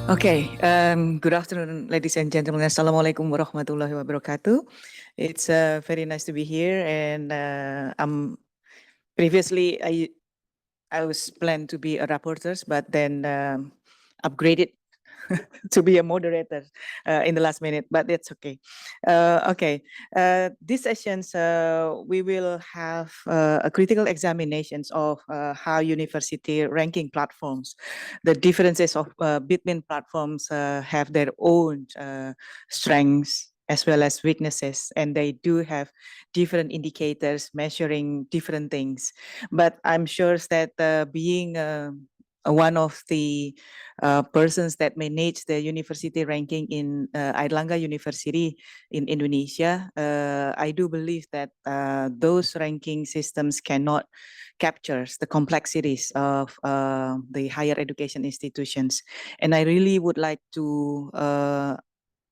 Okay, good afternoon, ladies and gentlemen. Assalamualaikum warahmatullahi wabarakatuh. It's very nice to be here, and previously I was planned to be a rapporteur, but then upgraded to be a moderator in the last minute, but that's okay. This sessions we will have a critical examinations of how university ranking platforms, the differences of between platforms have their own strengths as well as weaknesses, and they do have different indicators measuring different things. But I'm sure that being one of the persons that manage the university ranking in Airlangga University in Indonesia, I do believe that those ranking systems cannot capture the complexities of the higher education institutions. And I really would like to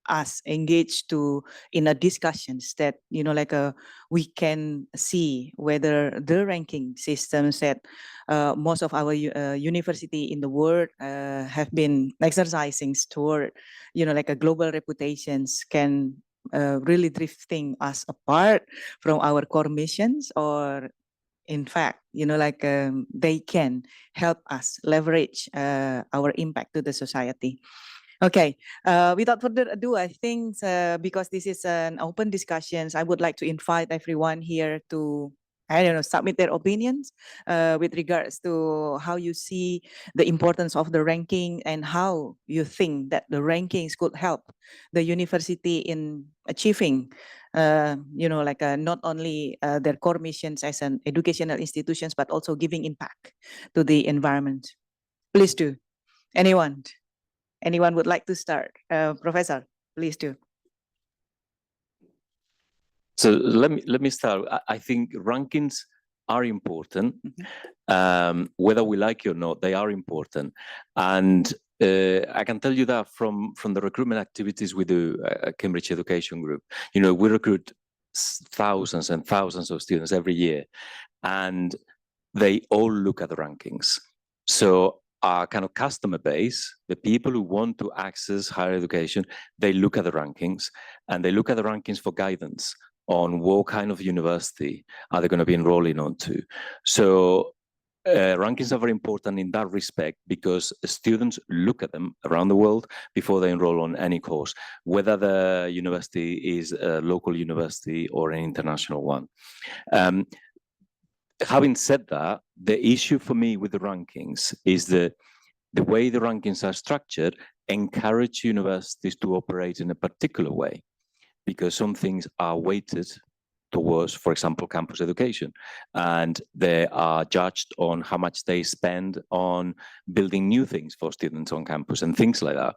us engage to in a discussions that we can see whether the ranking systems that most of our university in the world have been exercising toward a global reputations can really drifting us apart from our core missions, or in fact they can help us leverage our impact to the society. Okay, without further ado, I think because this is an open discussions, I would like to invite everyone here to, I don't know, submit their opinions with regards to how you see the importance of the ranking and how you think that the rankings could help the university in achieving, not only their core missions as an educational institutions, but also giving impact to the environment. Please do. Anyone? Anyone would like to start? Professor, please do. So let me start. I think rankings are important, whether we like it or not. They are important, and I can tell you that from the recruitment activities we do at Cambridge Education Group. We recruit thousands and thousands of students every year, and they all look at the rankings. So our kind of customer base, the people who want to access higher education, they look at the rankings, and they look at the rankings for guidance on what kind of university are they going to be enrolling onto. So rankings are very important in that respect, because students look at them around the world before they enroll on any course, whether the university is a local university or an international one. Having said that, the issue for me with the rankings is the way the rankings are structured encourage universities to operate in a particular way, because some things are weighted towards, for example, campus education, and they are judged on how much they spend on building new things for students on campus and things like that.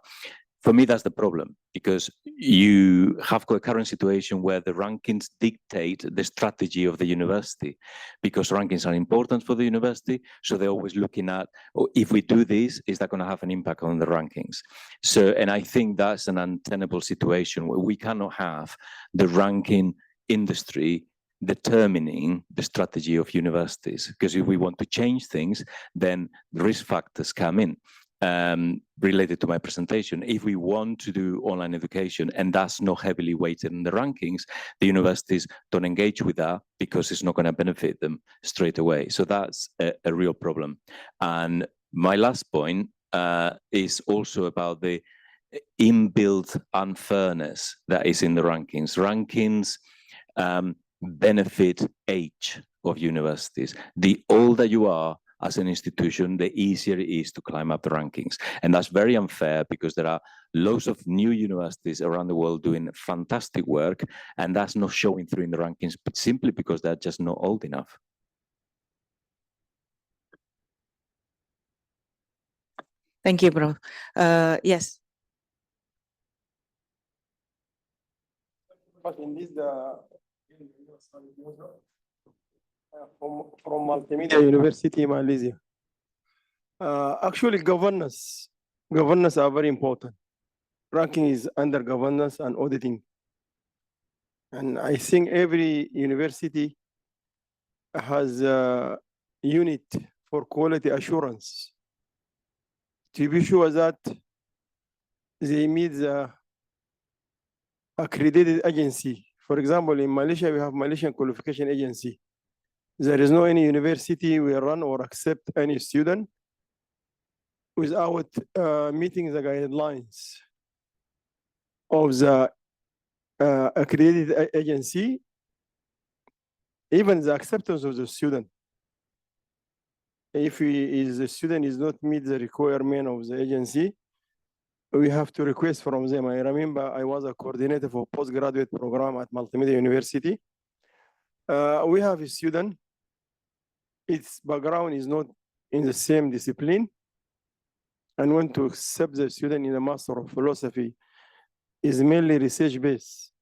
For me, that's the problem, because you have got a current situation where the rankings dictate the strategy of the university, because rankings are important for the university. So they're always looking at, oh, if we do this, is that going to have an impact on the rankings? So, and I think that's an untenable situation where we cannot have the ranking industry determining the strategy of universities, because if we want to change things, then the risk factors come in. Related to my presentation, if we want to do online education and that's not heavily weighted in the rankings, the universities don't engage with that because it's not going to benefit them straight away. So that's a real problem. And my last point is also about the inbuilt unfairness that is in the rankings. Rankings benefit age of universities. The older you are as an institution, the easier it is to climb up the rankings. And that's very unfair, because there are loads of new universities around the world doing fantastic work, and that's not showing through in the rankings, but simply because they're just not old enough. Thank you, bro. Yes. But in this, from Multimedia University, Malaysia. Actually, governance are very important. Ranking is under governance and auditing. And I think every university has a unit for quality assurance to be sure that they meet the accredited agency. For example, in Malaysia, we have Malaysian Qualification Agency. There is no any university will run or accept any student without meeting the guidelines of the accredited agency, even the acceptance of the student. If the student is not meet the requirement of the agency, we have to request from them. I remember I was a coordinator for postgraduate program at Multimedia University. We have a student, its background is not in the same discipline, and want to accept the student in the Master of Philosophy is mainly research-based.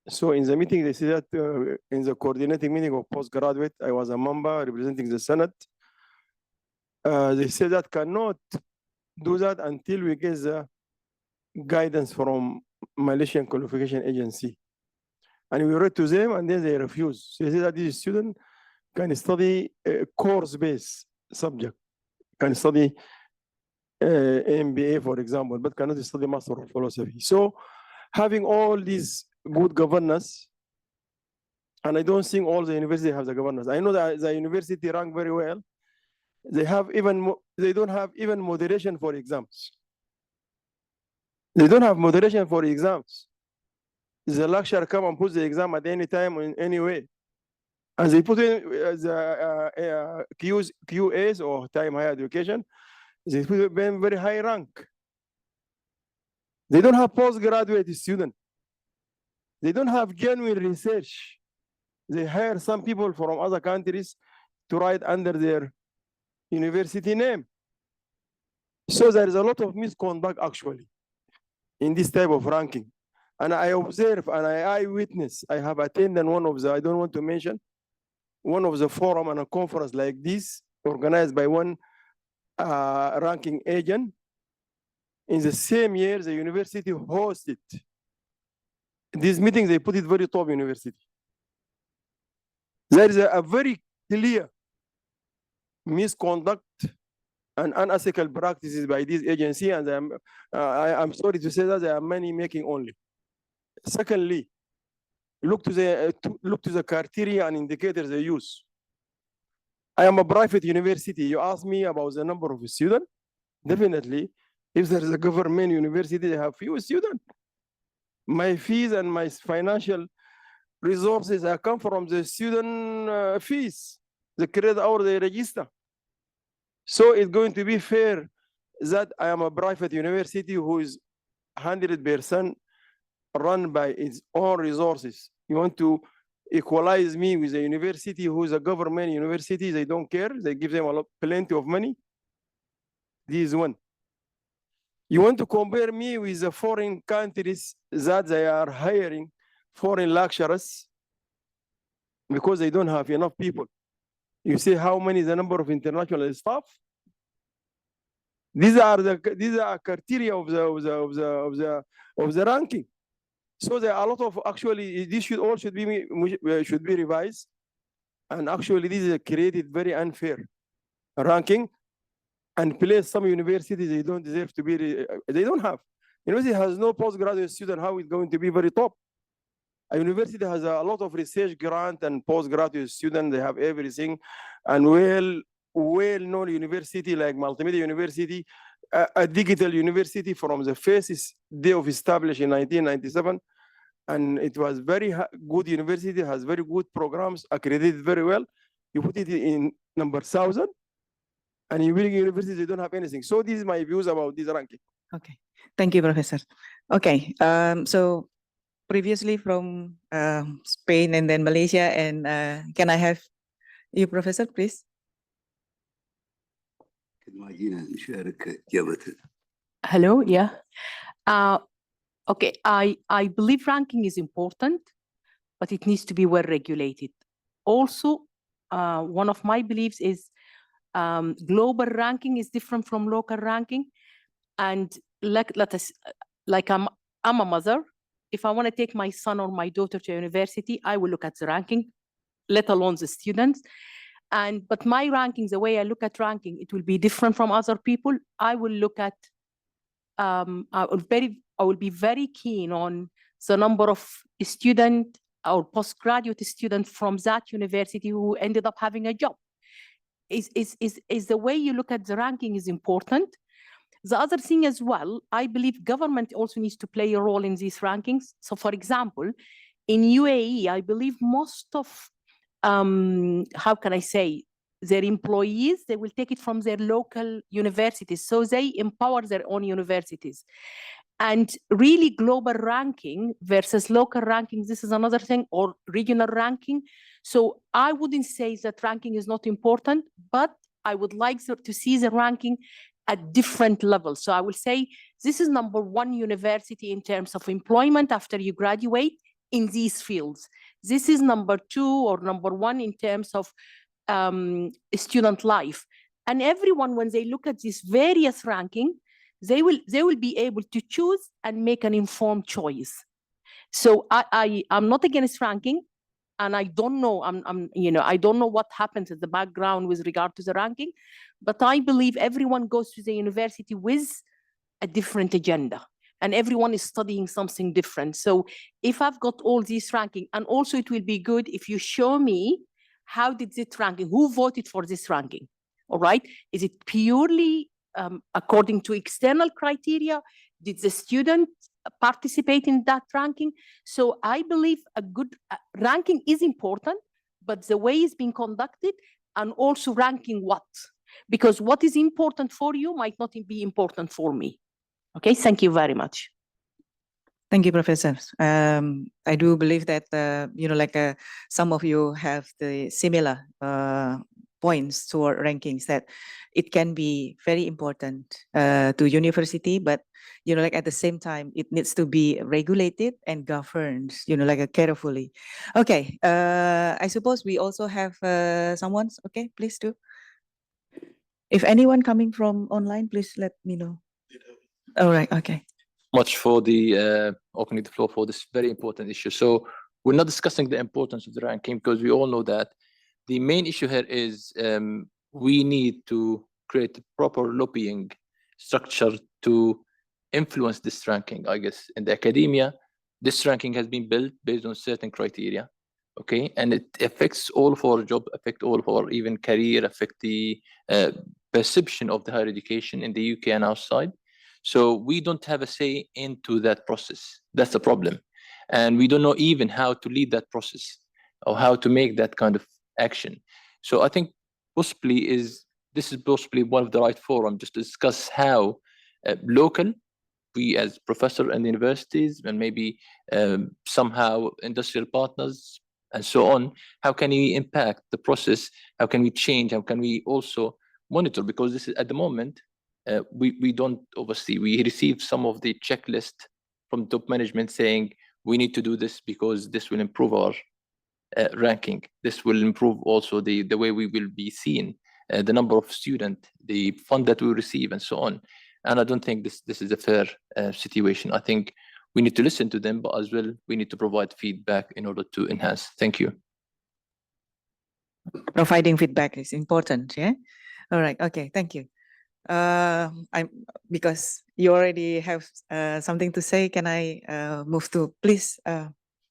So in the meeting, they said that in the coordinating meeting of postgraduate, I was a member representing the Senate. They said that cannot do that until we get the guidance from Malaysian Qualification Agency. And we read to them, and then they refused. So they said that this student can study a course-based subject, can study MBA, for example, but cannot study Master of Philosophy. So having all these good governance, and I don't think all the universities have the governance. I know that the university rank very well. They have even they don't have even moderation for exams. They don't have moderation for exams. The lecturer come and put the exam at any time in any way. And they put in the QAs or time higher education, they put them very high rank. They don't have postgraduate students. They don't have genuine research. They hire some people from other countries to write under their university name. So there is a lot of misconduct actually in this type of ranking. And I observe and I witness, I have attended one of the, I don't want to mention, one of the forum and a conference like this organized by one ranking agent. In the same year, the university hosted these meetings, they put it very top university. There is a very clear misconduct and unethical practices by this agency, and I'm sorry to say that there are money making only. Secondly, look to the criteria and indicators they use. I am a private university. You ask me about the number of students. Definitely, if there is a government university, they have few students. My fees and my financial resources come from the student fees, the credit hour they register. So it's going to be fair that I am a private university who is 100% run by its own resources. You want to equalize me with a university who is a government university, they don't care, they give them plenty of money. This is one. You want to compare me with the foreign countries that they are hiring foreign lecturers because they don't have enough people. You see how many is the number of international staff? These are criteria of the ranking. So there are a lot of actually this should be revised, and actually this is created very unfair ranking, and place some universities they don't deserve to be. They don't have. University has no postgraduate student. How is it going to be very top? A university has a lot of research grant and postgraduate students. They have everything, and well-known university like Multimedia University, a digital university from the first day of established in 1997, and it was very good university, has very good programs, accredited very well. You put it in number 1,000, and you bring universities, they don't have anything. So this is my views about this ranking. Okay, thank you, Professor. Okay, so previously from Spain and then Malaysia, and can I have you, Professor, please? Hello, yeah. Okay, I believe ranking is important, but it needs to be well regulated. Also, one of my beliefs is global ranking is different from local ranking. And like I'm a mother. If I want to take my son or my daughter to university, I will look at the ranking, let alone the students. But my ranking, the way I look at ranking, it will be different from other people. I will look at I will be very keen on the number of student or postgraduate students from that university who ended up having a job. Is the way you look at the ranking is important. The other thing as well, I believe government also needs to play a role in these rankings. So for example, in UAE, I believe most of, how can I say, their employees, they will take it from their local universities. So they empower their own universities. And really global ranking versus local ranking, this is another thing, or regional ranking. So I wouldn't say that ranking is not important, but I would like to see the ranking at different levels. So I will say this is number one university in terms of employment after you graduate in these fields. This is number two or number one in terms of student life. And everyone, when they look at this various ranking, they will be able to choose and make an informed choice. So I'm not against ranking, and I don't know, I don't know what happens at the background with regard to the ranking, but I believe everyone goes to the university with a different agenda, and everyone is studying something different. So if I've got all these ranking, and also it will be good if you show me how did this ranking, who voted for this ranking, all right? Is it purely according to external criteria? Did the student participate in that ranking? So I believe a good ranking is important, but the way it's being conducted, and also ranking what? Because what is important for you might not be important for me. Okay, thank you very much. Thank you, Professor. I do believe that, some of you have the similar points toward rankings, that it can be very important to university, but, at the same time, it needs to be regulated and governed, carefully. Okay, I suppose we also have someone. Okay, please do. If anyone coming from online, please let me know. All right, okay. Much for the opening the floor for this very important issue. So we're not discussing the importance of the ranking, because we all know that the main issue here is we need to create a proper lobbying structure to influence this ranking. I guess in the academia, this ranking has been built based on certain criteria, okay, and it affects all of our job, affect all of our even career, affect the perception of the higher education in the UK and outside. So we don't have a say into that process. That's the problem. And we don't know even how to lead that process or how to make that kind of action. So I think this is possibly one of the right forum just to discuss how local, we as professor and universities, and maybe somehow industrial partners and so on, how can we impact the process? How can we change? How can we also monitor? Because this is at the moment, we don't oversee. We receive some of the checklist from top management saying we need to do this because this will improve our ranking. This will improve also the way we will be seen, the number of students, the fund that we receive, and so on. And I don't think this is a fair situation. I think we need to listen to them, but as well we need to provide feedback in order to enhance. Thank you. Providing feedback is important. Yeah. All right. Okay. Thank you. Because you already have something to say, can I move to, please,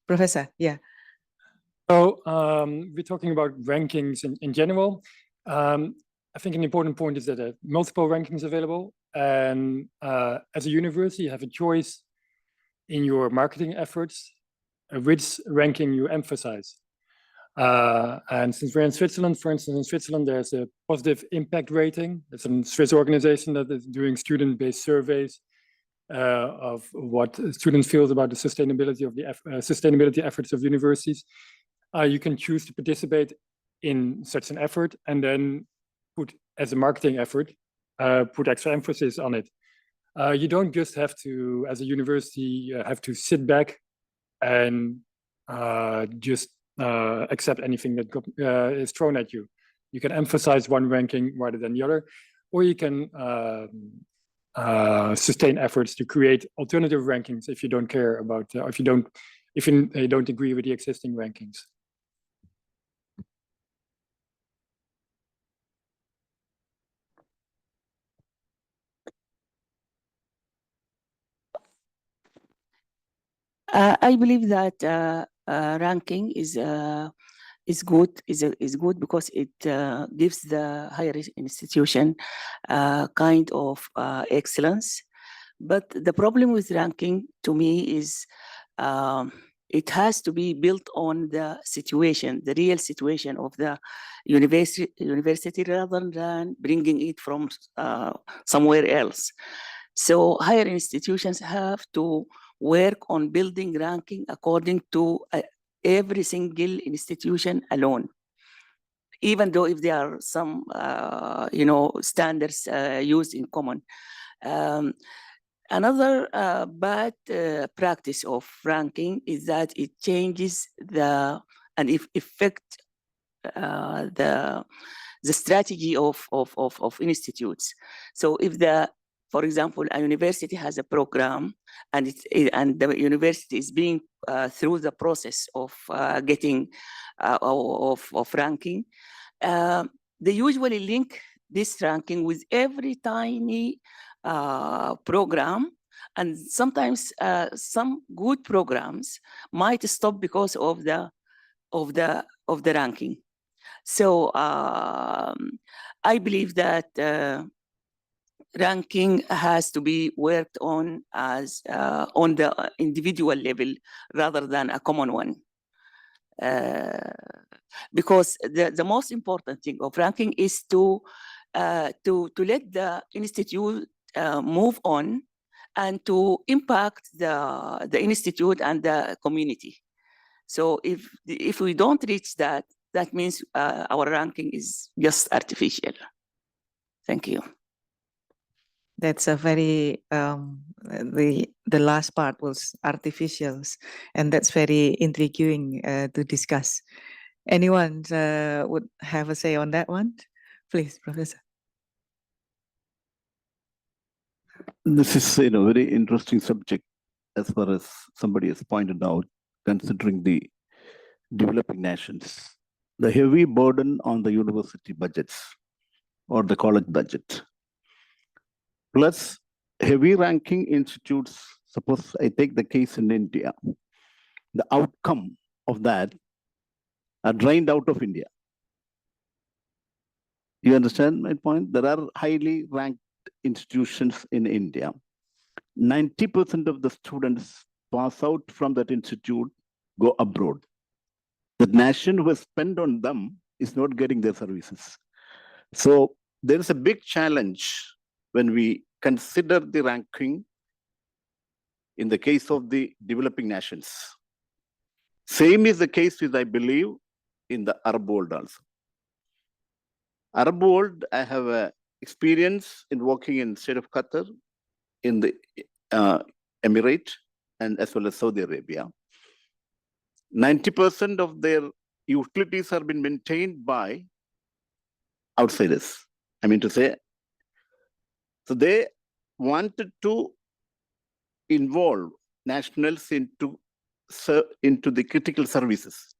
Professor? Yeah. So we're talking about rankings in general. I think an important point is that there are multiple rankings available, and as a university, you have a choice in your marketing efforts which ranking you emphasize. And since we're in Switzerland, for instance, in Switzerland, there's a positive impact rating. It's a Swiss organization that is doing student-based surveys of what students feel about the sustainability of the sustainability efforts of universities. You can choose to participate in such an effort and then put, as a marketing effort, put extra emphasis on it. You don't just have to, as a university, have to sit back and just accept anything that is thrown at you. You can emphasize one ranking rather than the other, or you can sustain efforts to create alternative rankings if you don't care about, if you don't agree with the existing rankings. I believe that ranking is good because it gives the higher institution kind of excellence. But the problem with ranking to me is it has to be built on the situation, the real situation of the university rather than bringing it from somewhere else. So higher institutions have to work on building ranking according to every single institution alone, even though if there are some, standards used in common. Another bad practice of ranking is that it changes and affect the strategy of institutes. So if for example, a university has a program and the university is being through the process of getting of ranking, they usually link this ranking with every tiny program, and sometimes some good programs might stop because of the ranking. So I believe that ranking has to be worked on as on the individual level rather than a common one. Because the most important thing of ranking is to let the institute move on and to impact the institute and the community. So if we don't reach that, that means our ranking is just artificial. Thank you. That's a very, the last part was artificials, and that's very intriguing to discuss. Anyone would have a say on that one? Please, Professor. This is a very interesting subject, as far as somebody has pointed out, considering the developing nations. The heavy burden on the university budgets or the college budget, plus heavy ranking institutes. Suppose I take the case in India, the outcome of that are drained out of India. You understand my point? There are highly ranked institutions in India. 90% of the students pass out from that institute, go abroad. The nation who has spent on them is not getting their services. So there is a big challenge when we consider the ranking in the case of the developing nations. Same is the case with, I believe, in the Arab world also. Arab world, I have experience in working in the state of Qatar, in the Emirate, and as well as Saudi Arabia. 90% of their utilities have been maintained by outsiders. I mean to say, so they wanted to involve nationals into the critical services.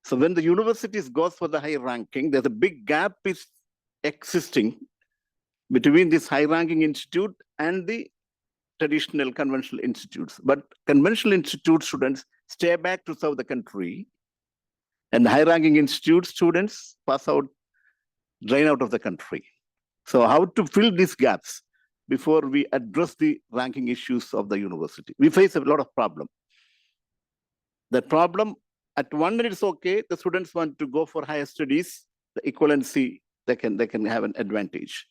So when the universities goes for the high ranking, there's a big gap is existing between this high-ranking institute and the traditional conventional institutes. But conventional institute students stay back to serve the country, and high-ranking institute students pass out, drain out of the country. So how to fill these gaps before we address the ranking issues of the university? We face a lot of problem. That problem, at one minute it's okay, the students want to go for higher studies, the equivalency, they can have an advantage.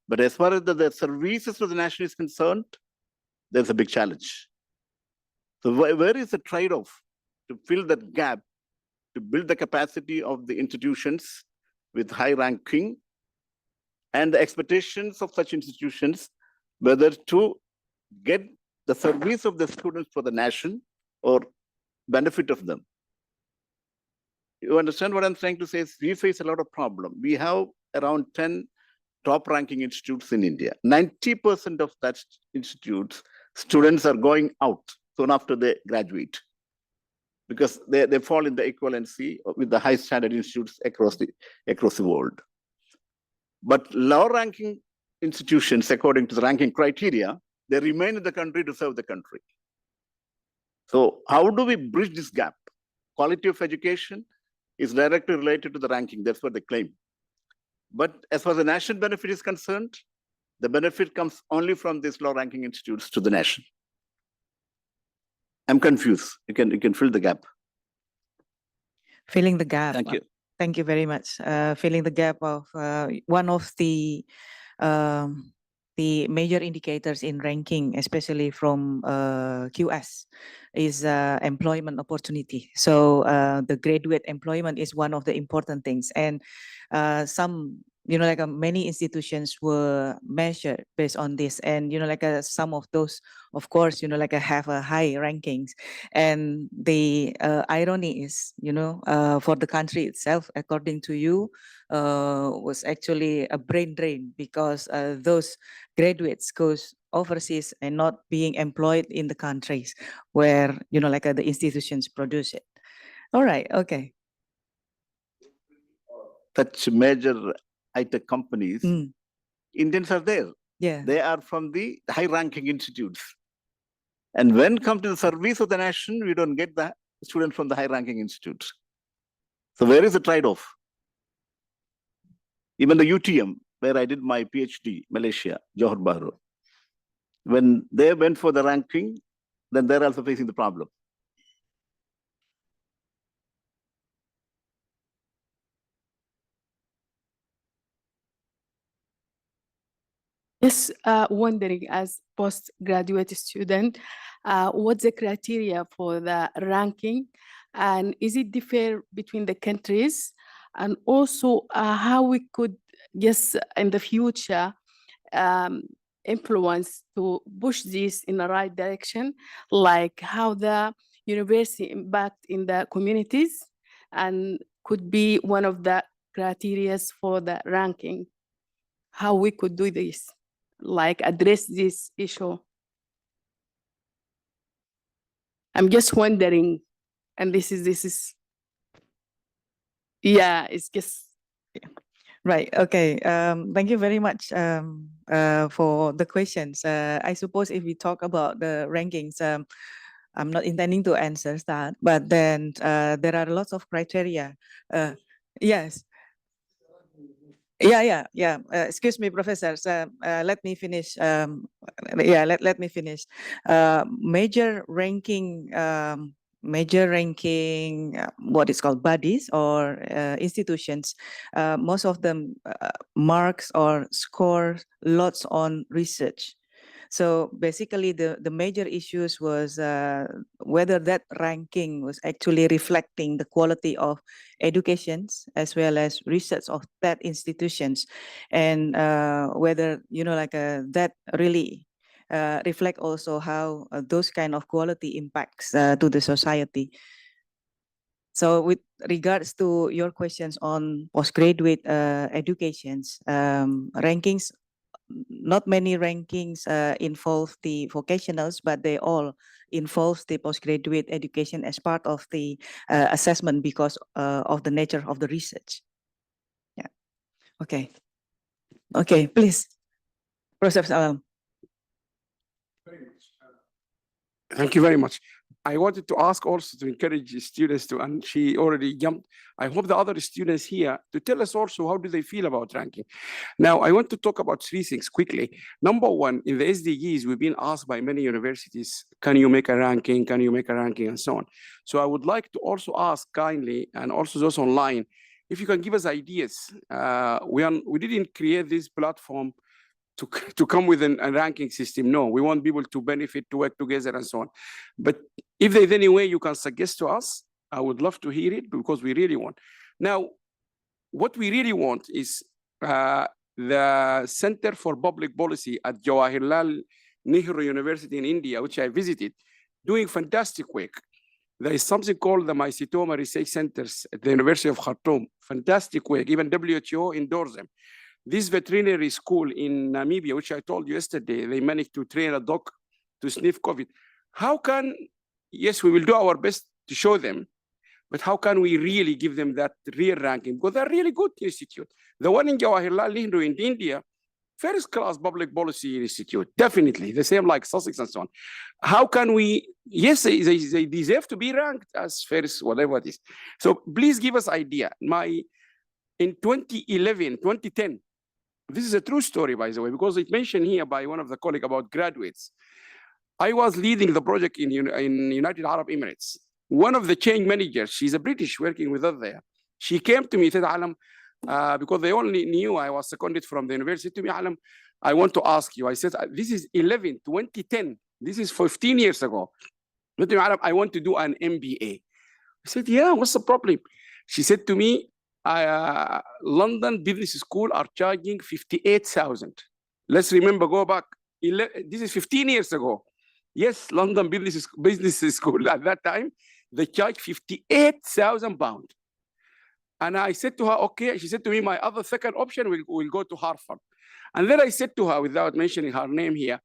But as far as the services to the nation is concerned, there's a big challenge. So where is the trade-off to fill that gap, to build the capacity of the institutions with high ranking and the expectations of such institutions, whether to get the service of the students for the nation or benefit of them? You understand what I'm trying to say? We face a lot of problem. We have around 10 top ranking institutes in India. 90% of that institutes, students are going out soon after they graduate, because they fall in the equivalency with the high standard institutes across the world. But lower ranking institutions, according to the ranking criteria, they remain in the country to serve the country. So how do we bridge this gap? Quality of education is directly related to the ranking. That's what they claim. But as far as the national benefit is concerned, the benefit comes only from these low ranking institutes to the nation. I'm confused. You can fill the gap. Filling the gap. Thank you. Thank you very much. Filling the gap of one of the major indicators in ranking, especially from QS, is employment opportunity. So the graduate employment is one of the important things. And some, many institutions were measured based on this. And, some of those, of course, have a high rankings. And the irony is, for the country itself, according to you, was actually a brain drain because those graduates goes overseas and not being employed in the countries where, the institutions produce it. All right, okay. Such major high-tech companies, Indians are there. Yeah. They are from the high-ranking institutes. And when come to the service of the nation, we don't get the students from the high-ranking institutes. So where is the trade-off? Even the UTM, where I did my PhD, Malaysia, Johor Bahru, when they went for the ranking, then they're also facing the problem. Just wondering, as postgraduate student, what's the criteria for the ranking, and is it differ between the countries? And also, how we could just in the future influence to push this in the right direction, like how the university impact in the communities, and could be one of the criteria for the ranking. How we could do this, like address this issue. I'm just wondering, and this is, yeah, it's just. Yeah. Right, okay. Thank you very much for the questions. I suppose if we talk about the rankings, I'm not intending to answer that, but then there are lots of criteria. Yes. Yeah. Excuse me, professors. Let me finish. Let me finish. Major ranking, what is called bodies or institutions. Most of them marks or score lots on research. So basically, the major issues was whether that ranking was actually reflecting the quality of educations as well as research of that institutions, and whether that really reflect also how those kind of quality impacts to the society. So with regards to your questions on postgraduate educations, rankings, not many rankings involve the vocationals, but they all involve the postgraduate education as part of the assessment because of the nature of the research. Yeah. Okay. Okay, please. Professor Alam. Thank you very much. I wanted to ask also to encourage students to, and she already jumped. I hope the other students here to tell us also how do they feel about ranking. Now, I want to talk about three things quickly. Number one, in the SDGs, we've been asked by many universities, can you make a ranking? Can you make a ranking? And so on. So I would like to also ask kindly, and also those online, if you can give us ideas. We didn't create this platform to come with a ranking system. No, we want people to benefit, to work together and so on. But if there's any way you can suggest to us, I would love to hear it because we really want. Now, what we really want is the Center for Public Policy at Jawaharlal Nehru University in India, which I visited, doing fantastic work. There is something called the Mycetoma Research Centers at the University of Khartoum. Fantastic work, even WHO endorsed them. This veterinary school in Namibia, which I told you yesterday, they managed to train a dog to sniff COVID. How can, yes, we will do our best to show them, but how can we really give them that real ranking? Because they're really good institute. The one in Jawaharlal Nehru in India, first class public policy institute, definitely the same like Sussex and so on. How can we, yes, they deserve to be ranked as first, whatever it is. So please give us idea. In 2011, 2010, this is a true story, by the way, because it's mentioned here by one of the colleagues about graduates. I was leading the project in United Arab Emirates. One of the change managers, she's a British working with us there. She came to me, said, Alam, because they only knew I was seconded from the university, to me, Alam, I want to ask you. I said, this is 2010. This is 15 years ago. Alam, I want to do an MBA. I said, yeah, what's the problem? She said to me, London Business School are charging 58,000. Let's remember, go back. This is 15 years ago. Yes, London Business School at that time, they charged 58,000 pounds. And I said to her, okay. She said to me, my other second option will go to Harvard. And then I said to her, without mentioning her name here,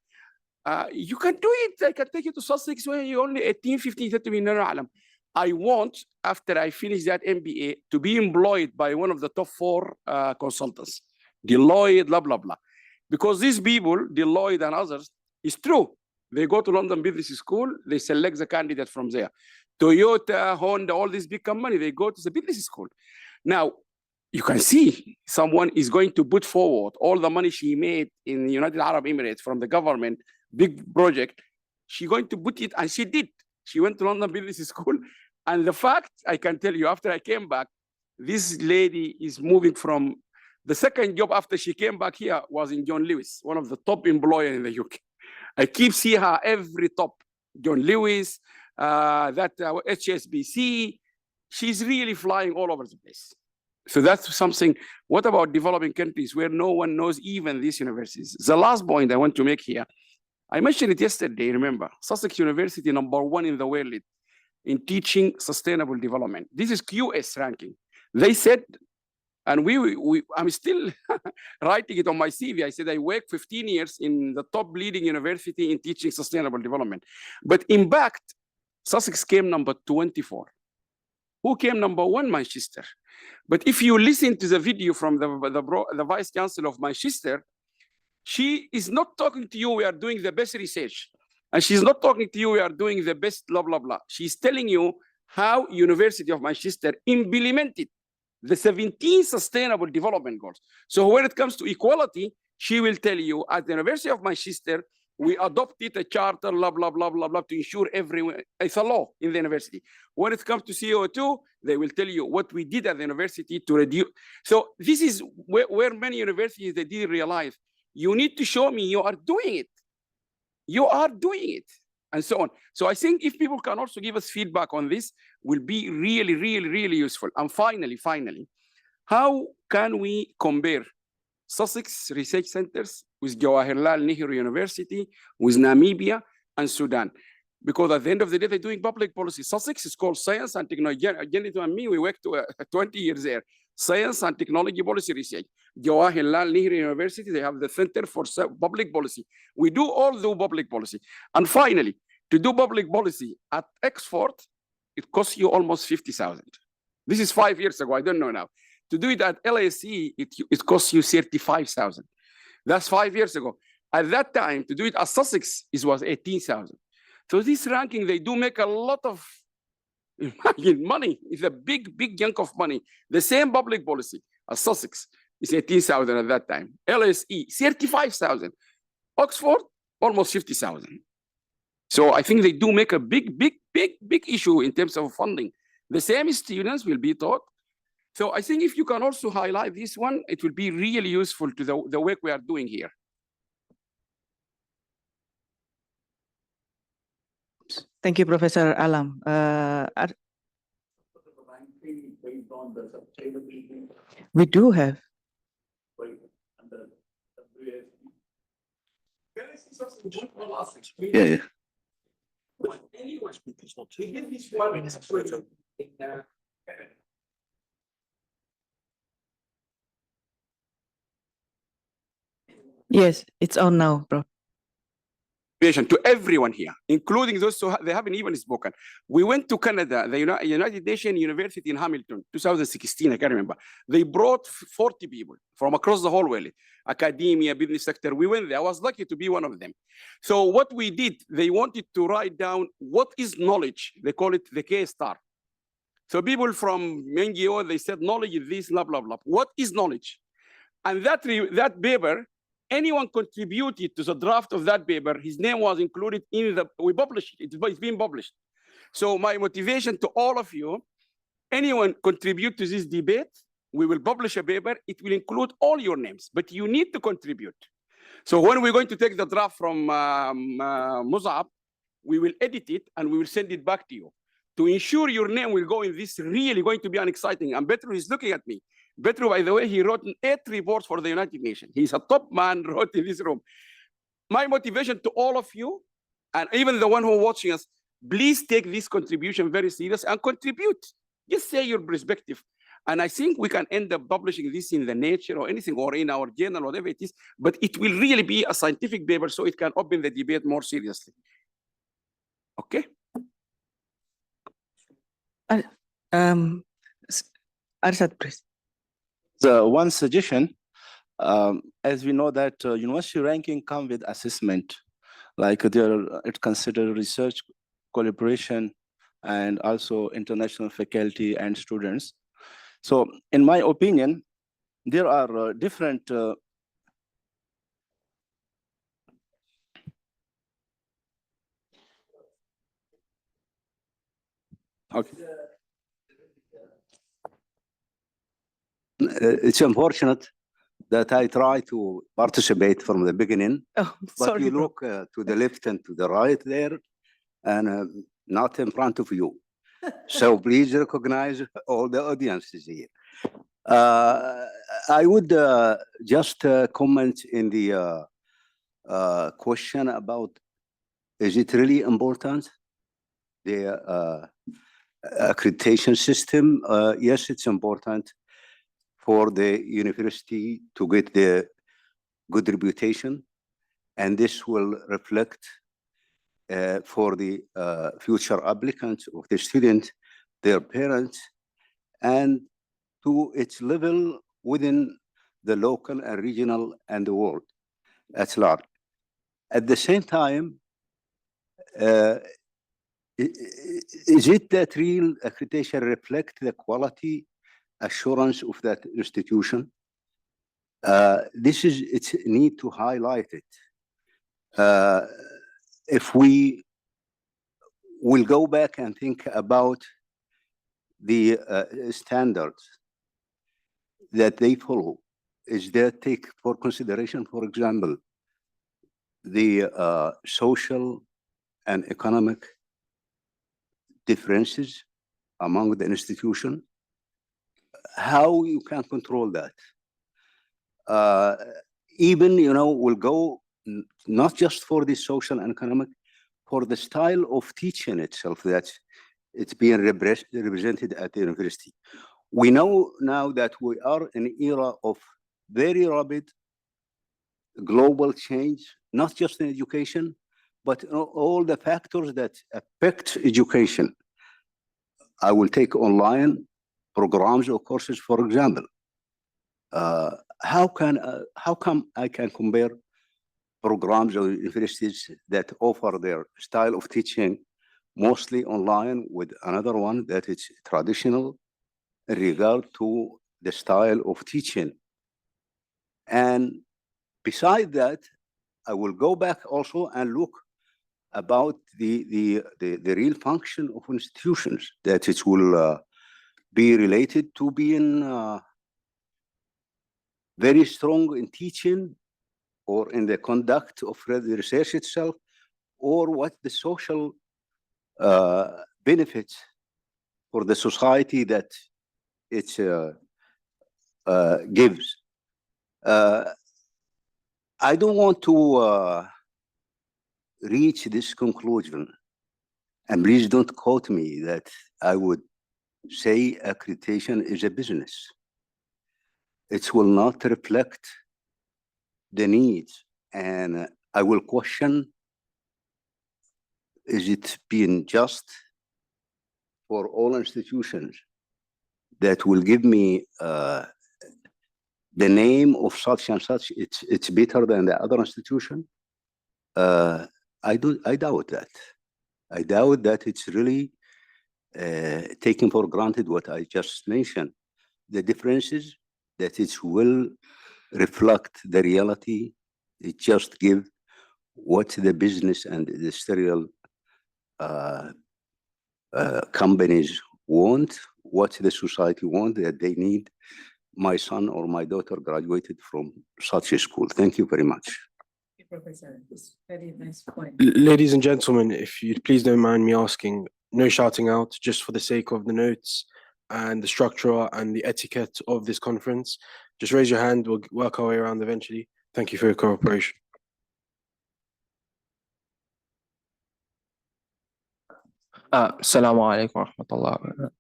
you can do it. I can take you to Sussex when you're only 18, 15. She said to me, no, Alam. I want, after I finish that MBA, to be employed by one of the top 4 consultants, Deloitte, blah, blah, blah. Because these people, Deloitte and others, it's true. They go to London Business School, they select the candidate from there. Toyota, Honda, all these big companies, they go to the business school. Now, you can see someone is going to put forward all the money she made in the United Arab Emirates from the government, big project. She's going to put it, and she did. She went to London Business School. And the fact, I can tell you, after I came back, this lady is moving from the second job after she came back here was in John Lewis, one of the top employers in the UK. I keep seeing her every top. John Lewis, HSBC. She's really flying all over the place. So that's something. What about developing countries where no one knows even these universities? The last point I want to make here, I mentioned it yesterday, remember, Sussex University, #1 in the world in teaching sustainable development. This is QS ranking. They said, and I'm still writing it on my CV. I said I worked 15 years in the top leading university in teaching sustainable development. But in fact, Sussex came number 24. Who came #1? Manchester. But if you listen to the video from the Vice Chancellor of Manchester, she is not talking to you, we are doing the best research. And she's not talking to you, we are doing the best blah, blah, blah. She's telling you how University of Manchester implemented the 17 Sustainable Development Goals. So when it comes to equality, she will tell you at the University of Manchester, we adopted a charter, blah, blah, blah, blah, blah, to ensure everyone, it's a law in the university. When it comes to CO2, they will tell you what we did at the university to reduce. So this is where many universities, they didn't realize, you need to show me you are doing it. You are doing it, and so on. So I think if people can also give us feedback on this, will be really, really, really useful. And finally, how can we compare Sussex Research Centers with Jawaharlal Nehru University, with Namibia and Sudan? Because at the end of the day, they're doing public policy. Sussex is called Science and Technology. Geneva and me, we worked 20 years there. Science and Technology Policy Research. Jawaharlal Nehru University, they have the Center for Public Policy. We all do public policy. And finally, to do public policy at XVII, it costs you almost 50,000. This is 5 years ago, I don't know now. To do it at LSE, it costs you 35,000. That's 5 years ago. At that time, to do it at Sussex, it was 18,000. So this ranking, they do make a lot of money. It's a big, big chunk of money. The same public policy as Sussex is 18,000 at that time. LSE, 35,000. Oxford, almost 50,000. So I think they do make a big, big, big, big issue in terms of funding. The same students will be taught. So I think if you can also highlight this one, it will be really useful to the work we are doing here. Thank you, Professor Alam. We do have. Yeah. Yes, it's on now, bro. to everyone here, including those who they haven't even spoken. We went to Canada, the United Nations University in Hamilton, 2016, I can't remember. They brought 40 people from across the whole world, academia, business sector. We went there. I was lucky to be one of them. So what we did, they wanted to write down what is knowledge. They call it the K-star. So people from NGO, they said knowledge is this, blah, blah, blah. What is knowledge? And that paper, anyone contributed to the draft of that paper, his name was included in we published it, it's been published. So my motivation to all of you, anyone contribute to this debate, we will publish a paper, it will include all your names, but you need to contribute. So when we're going to take the draft from Mosaab, we will edit it and we will send it back to you. To ensure your name will go in this really going to be an exciting, and Petru is looking at me. Petru, by the way, he wrote 8 reports for the United Nations. He's a top man, wrote in this room. My motivation to all of you, and even the one who are watching us, please take this contribution very serious and contribute. Just say your perspective. And I think we can end up publishing this in the Nature or anything, or in our journal, whatever it is, but it will really be a scientific paper so it can open the debate more seriously. Okay? Arshad, please. The one suggestion, as we know that university ranking comes with assessment, like it considers research collaboration and also international faculty and students. So in my opinion, there are different okay. It's unfortunate that I try to participate from the beginning, Oh, but sorry. you bro. look to the left and to the right there, and not in front of you. So please recognize all the audiences here. I would just comment in the question about, is it really important, the accreditation system? Yes, it's important for the university to get the good reputation, and this will reflect for the future applicants of the student, their parents, and to its level within the local and regional and the world at large. At the same time, is it that real accreditation reflect the quality assurance of that institution? This is, it's need to highlight it. If we will go back and think about the standards that they follow, is that take for consideration, for example, the social and economic differences among the institution? How you can control that? Even, we'll go not just for the social and economic, for the style of teaching itself that it's being represented at the university. We know now that we are in an era of very rapid global change, not just in education, but all the factors that affect education. I will take online programs or courses, for example. How come I can compare programs or universities that offer their style of teaching mostly online with another one that is traditional in regard to the style of teaching? And beside that, I will go back also and look about the real function of institutions, that it will be related to being very strong in teaching or in the conduct of the research itself, or what the social benefits for the society that it gives. I don't want to reach this conclusion, and please don't quote me that I would say accreditation is a business. It will not reflect the needs, and I will question is it being just for all institutions that will give me the name of such and such? It's better than the other institution. I doubt that. I doubt that it's really taking for granted what I just mentioned. The differences that it will reflect the reality. It just give what the business and the industrial companies want, what the society want, that they need. My son or my daughter graduated from such a school. Thank you very much. Professor, it's very nice point. Ladies and gentlemen, if you please don't mind me asking, no shouting out, just for the sake of the notes and the structure and the etiquette of this conference. Just raise your hand, we'll work our way around eventually. Thank you for your cooperation. Assalamu alaikum wa rahmatullah.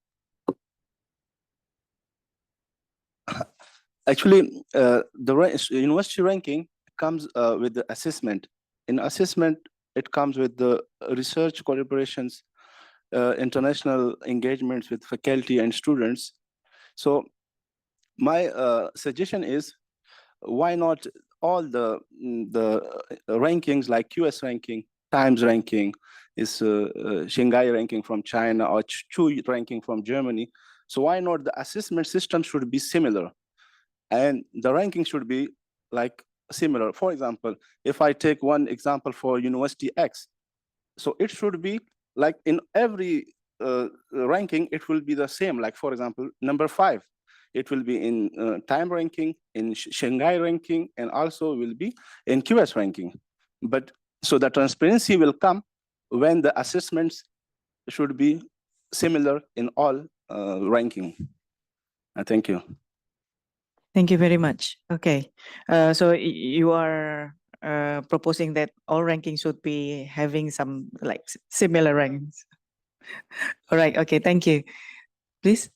Actually, the university ranking comes with the assessment. In assessment, it comes with the research collaborations, international engagements with faculty and students. So my suggestion is, why not all the rankings like QS ranking, Times ranking, is Shanghai ranking from China, or Chu ranking from Germany. So why not the assessment system should be similar, and the ranking should be like similar. For example, if I take one example for University X, so it should be like in every ranking, it will be the same. Like for example, number 5, it will be in Time ranking, in Shanghai ranking, and also will be in QS ranking. But so the transparency will come when the assessments should be similar in all ranking. Thank you. Thank you very much. Okay, so you are proposing that all rankings should be having some like similar ranks. All right. Okay. Thank you. Please.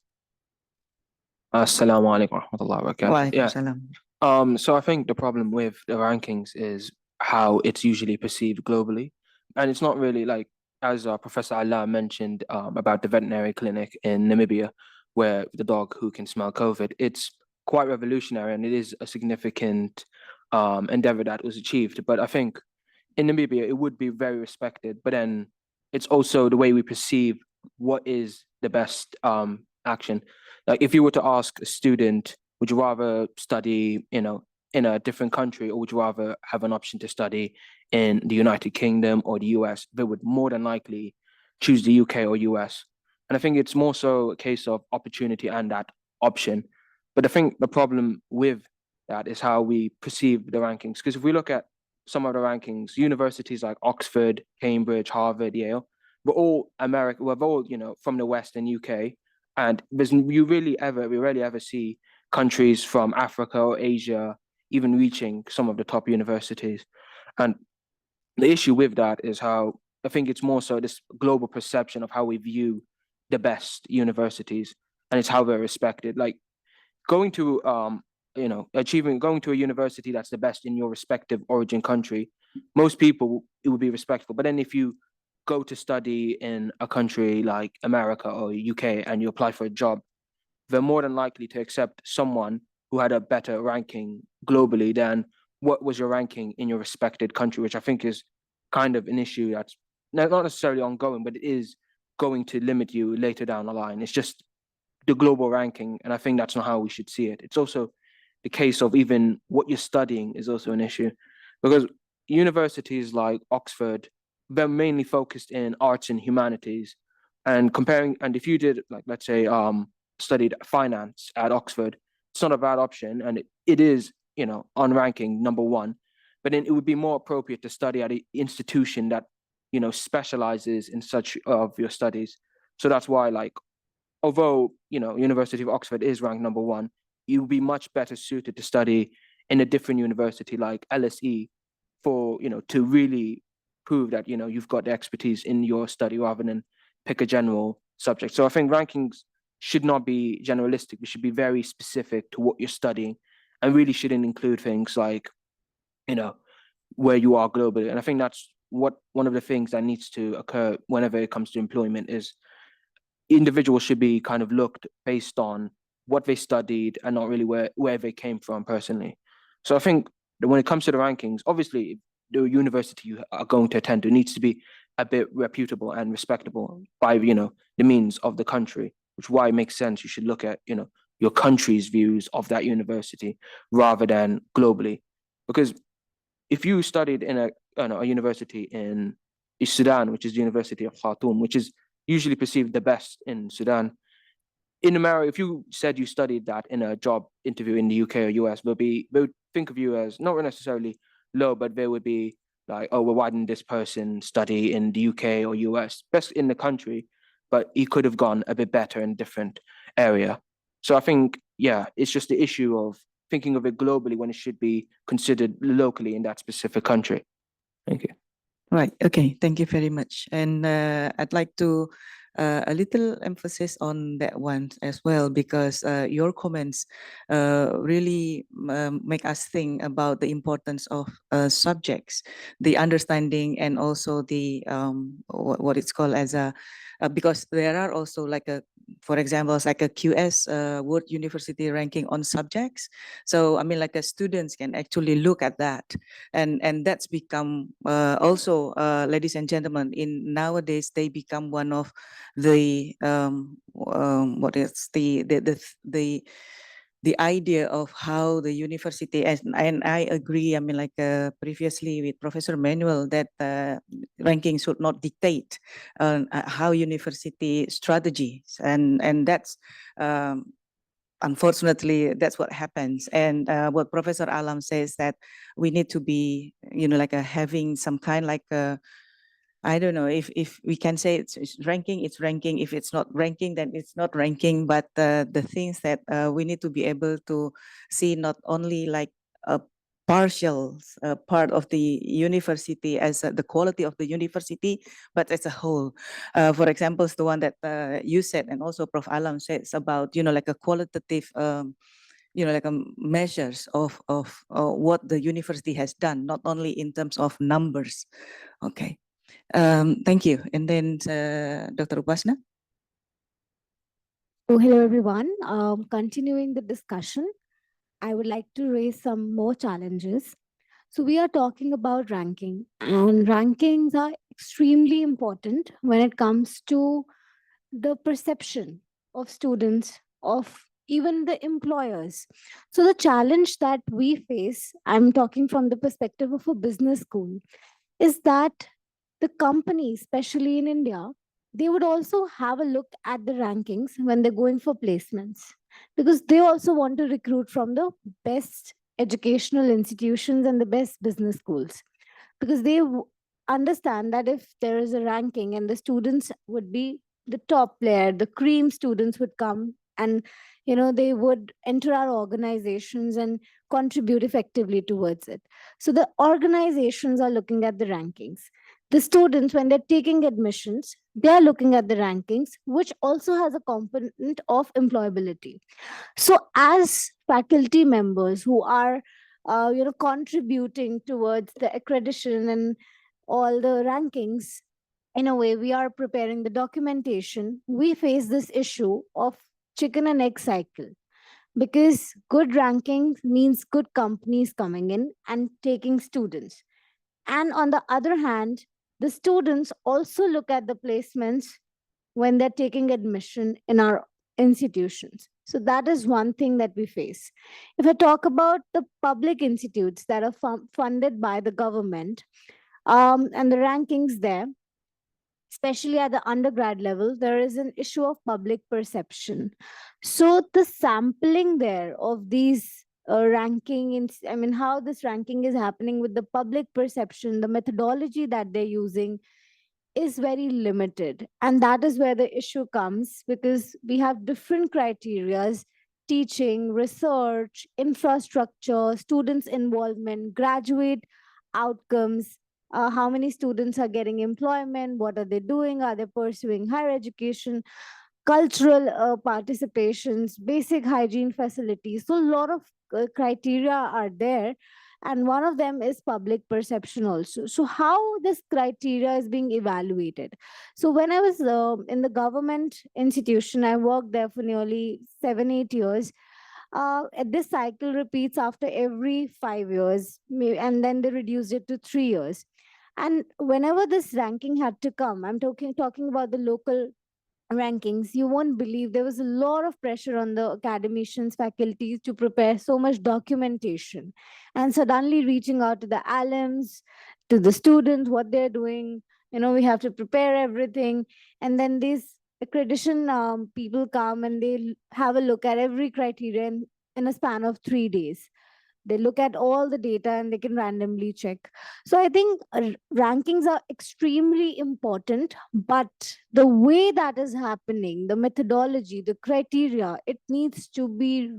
Assalamu alaikum wa rahmatullah wa barakatuh. Walaikum salam. So I think the problem with the rankings is how it's usually perceived globally. And it's not really like, as Professor Allah mentioned about the veterinary clinic in Namibia, where the dog who can smell COVID, it's quite revolutionary and it is a significant endeavor that was achieved. But I think in Namibia, it would be very respected. But then it's also the way we perceive what is the best action. Like if you were to ask a student, would you rather study, in a different country, or would you rather have an option to study in the United Kingdom or the US? They would more than likely choose the UK or US. And I think it's more so a case of opportunity and that option. But I think the problem with that is how we perceive the rankings. Because if we look at some of the rankings, universities like Oxford, Cambridge, Harvard, Yale, we're all American, we're all, from the West and UK. And we rarely ever see countries from Africa or Asia even reaching some of the top universities. And the issue with that is how I think it's more so this global perception of how we view the best universities, and it's how they're respected. Like going to going to a university that's the best in your respective origin country, most people, it would be respectful. But then if you go to study in a country like America or UK and you apply for a job, they're more than likely to accept someone who had a better ranking globally than what was your ranking in your respected country, which I think is kind of an issue that's not necessarily ongoing, but it is going to limit you later down the line. It's just the global ranking, and I think that's not how we should see it. It's also the case of even what you're studying is also an issue, because universities like Oxford, they're mainly focused in arts and humanities, and if you did, like, let's say, studied finance at Oxford, it's not a bad option, and it is, on ranking number 1, but then it would be more appropriate to study at an institution that, specializes in such of your studies. So that's why, like, although, University of Oxford is ranked number 1, you would be much better suited to study in a different university like LSE for, to really prove that, you've got the expertise in your study rather than pick a general subject. So I think rankings should not be generalistic. We should be very specific to what you're studying, and really shouldn't include things like, where you are globally. And I think that's one of the things that needs to occur whenever it comes to employment is individuals should be kind of looked based on what they studied and not really where they came from personally. So I think that when it comes to the rankings, obviously the university you are going to attend to needs to be a bit reputable and respectable by, the means of the country, which is why it makes sense you should look at, your country's views of that university rather than globally. Because if you studied in a university in Sudan, which is the University of Khartoum, which is usually perceived the best in Sudan, in America, if you said you studied that in a job interview in the UK or US, they would think of you as not necessarily low, but they would be like, oh, well, why didn't this person study in the UK or US? Best in the country, but he could have gone a bit better in a different area. So I think, yeah, it's just the issue of thinking of it globally when it should be considered locally in that specific country. Thank you. Right. Okay. Thank you very much. And I'd like to a little emphasis on that one as well, because your comments really make us think about the importance of subjects, the understanding, and also the what it's called as a because there are also like a, for example, it's like a QS World University ranking on subjects. So I mean, like students can actually look at that, and that's become also, ladies and gentlemen, in nowadays they become one of the what is the idea of how the university, and I agree, I mean, like previously with Professor Manuel, that ranking should not dictate how university strategies, and that's unfortunately that's what happens. And what Professor Alam says, that we need to be, like having some kind like I don't know if we can say it's ranking, it's ranking. If it's not ranking, then it's not ranking. But the things that we need to be able to see not only like a partial part of the university as the quality of the university, but as a whole. For example, the one that you said, and also Prof. Alam says about, like a qualitative like measures of what the university has done, not only in terms of numbers. Okay. Thank you. And then Dr. Upasna. Oh, hello, everyone. Continuing the discussion, I would like to raise some more challenges. So we are talking about ranking, and rankings are extremely important when it comes to the perception of students, of even the employers. So the challenge that we face, I'm talking from the perspective of a business school, is that the company, especially in India, they would also have a look at the rankings when they're going for placements, because they also want to recruit from the best educational institutions and the best business schools, because they understand that if there is a ranking and the students would be the top player, the cream students would come, and they would enter our organizations and contribute effectively towards it. So the organizations are looking at the rankings. The students, when they're taking admissions, they're looking at the rankings, which also has a component of employability. So as faculty members who are contributing towards the accreditation and all the rankings, in a way we are preparing the documentation, we face this issue of chicken and egg cycle, because good rankings means good companies coming in and taking students. And on the other hand, the students also look at the placements when they're taking admission in our institutions. So that is one thing that we face. If I talk about the public institutes that are funded by the government, and the rankings there, especially at the undergrad level, there is an issue of public perception. So the sampling there of these ranking, how this ranking is happening with the public perception, the methodology that they're using is very limited. And that is where the issue comes, because we have different criterias: teaching, research, infrastructure, students' involvement, graduate outcomes, how many students are getting employment, what are they doing, are they pursuing higher education, cultural participations, basic hygiene facilities. So a lot of criteria are there And one of them is public perception also. So how this criteria is being evaluated? So when I was in the government institution, I worked there for nearly 7-8 years. This cycle repeats after every 5 years, and then they reduced it to 3 years. And whenever this ranking had to come, I'm talking about the local rankings, you won't believe there was a lot of pressure on the academicians, faculties to prepare so much documentation. And suddenly reaching out to the alums, to the students, what they're doing, we have to prepare everything. And then these accreditation people come and they have a look at every criterion in a span of 3 days. They look at all the data and they can randomly check. So I think rankings are extremely important, but the way that is happening, the methodology, the criteria, it needs to be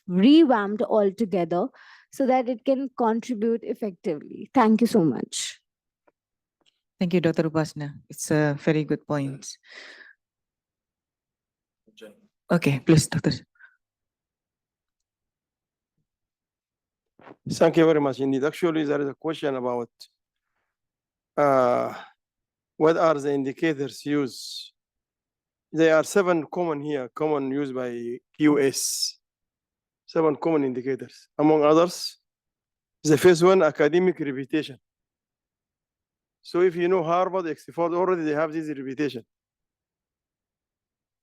revamped altogether so that it can contribute effectively. Thank you so much. Thank you, Dr. Upasna. It's a very good point. Okay, please, Doctor. Thank you very much indeed. Actually, there is a question about what are the indicators used? There are 7 common here, common used by QS. 7 common indicators. Among others, the first one, academic reputation. So if you know Harvard, XVII, already they have this reputation.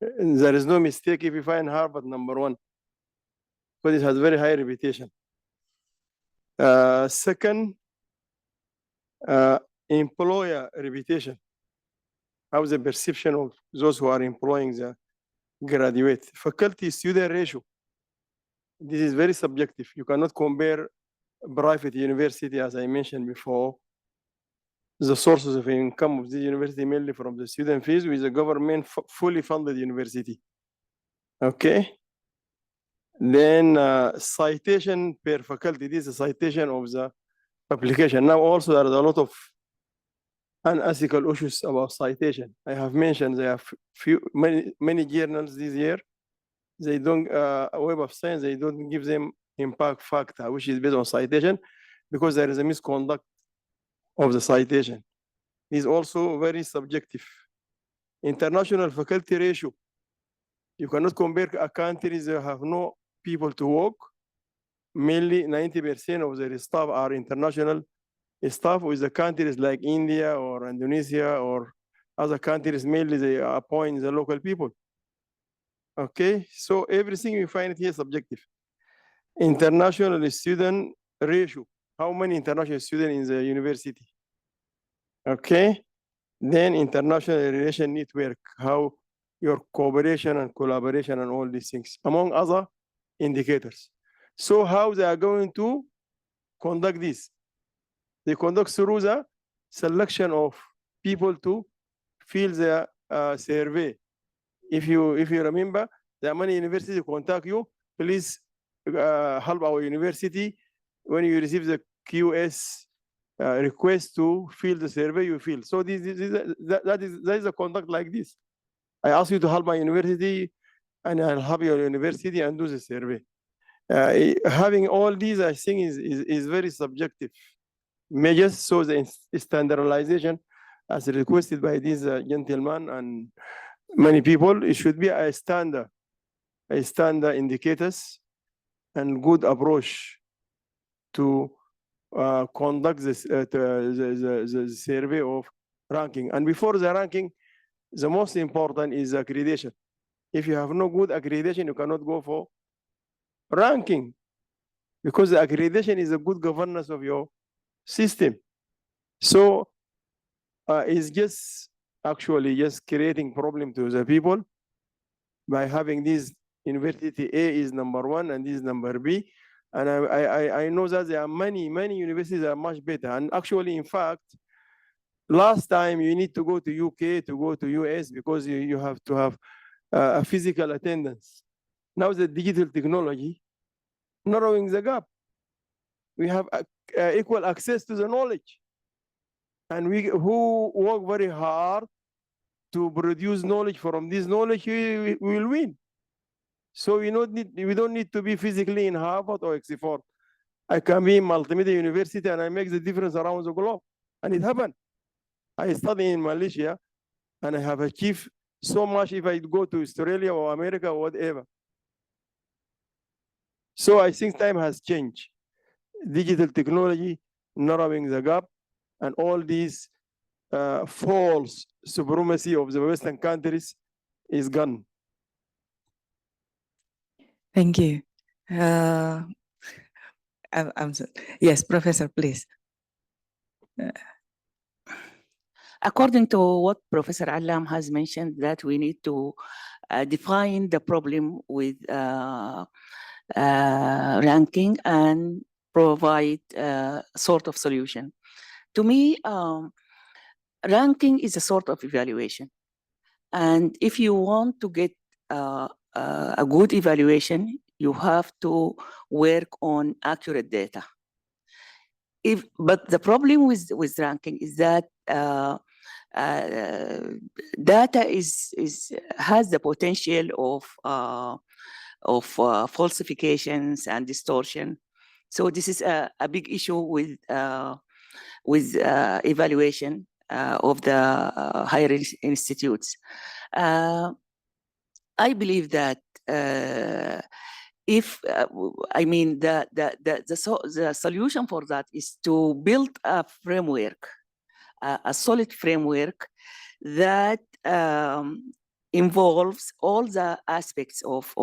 And there is no mistake if you find Harvard #1, because it has very high reputation. Second, employer reputation. How is the perception of those who are employing the graduate? Faculty-student ratio. This is very subjective. You cannot compare private university, as I mentioned before, the sources of income of the university mainly from the student fees with the government fully funded university. Okay. Then citation per faculty. This is a citation of the application. Now also there are a lot of unethical issues about citation. I have mentioned there are many journals this year. They don't Web of Science. They don't give them impact factor, which is based on citation, because there is a misconduct of the citation. Is also very subjective. International faculty ratio. You cannot compare countries that have no people to work. Mainly 90% of their staff are international staff, with the countries like India or Indonesia or other countries, mainly they appoint the local people. Okay, so everything we find here subjective. International student ratio. How many international students in the university? Okay, then international relation network. How your cooperation and collaboration and all these things, among other indicators. So how they are going to conduct this? They conduct through the selection of people to fill the survey. If you remember, there are many universities contact you. Please help our university. When you receive the QS request to fill the survey, you fill. So that is a conduct like this. I ask you to help my university, and I'll help your university and do the survey. Having all these, I think, is very subjective measures. So the standardization, as requested by this gentleman and many people, it should be a standard indicators and good approach to conduct this the survey of ranking. And before the ranking, the most important is accreditation. If you have no good accreditation, you cannot go for ranking, because the accreditation is a good governance of your system. So it's just actually just creating problem to the people by having this university A is #1 and this is number B. And I know that there are many universities that are much better. And actually, in fact, last time you need to go to UK, to go to US, because you have to have a physical attendance. Now the digital technology narrowing the gap. We have equal access to the knowledge, and we who work very hard to produce knowledge from this knowledge, we will win. So we don't need to be physically in Harvard or XVII. I can be in multimedia university and I make the difference around the globe. And it happened. I study in Malaysia and I have achieved so much if I go to Australia or America or whatever. So I think time has changed. Digital technology, narrowing the gap, and all these false supremacy of the Western countries is gone. Thank you. Yes, Professor, please. According to what Professor Alam has mentioned, that we need to define the problem with ranking and provide a sort of solution. To me, ranking is a sort of evaluation. And if you want to get a good evaluation, you have to work on accurate data. But the problem with ranking is that data has the potential of falsifications and distortion. So this is a big issue with evaluation of the higher institutes. I believe that the solution for that is to build a framework, a solid framework that involves all the aspects of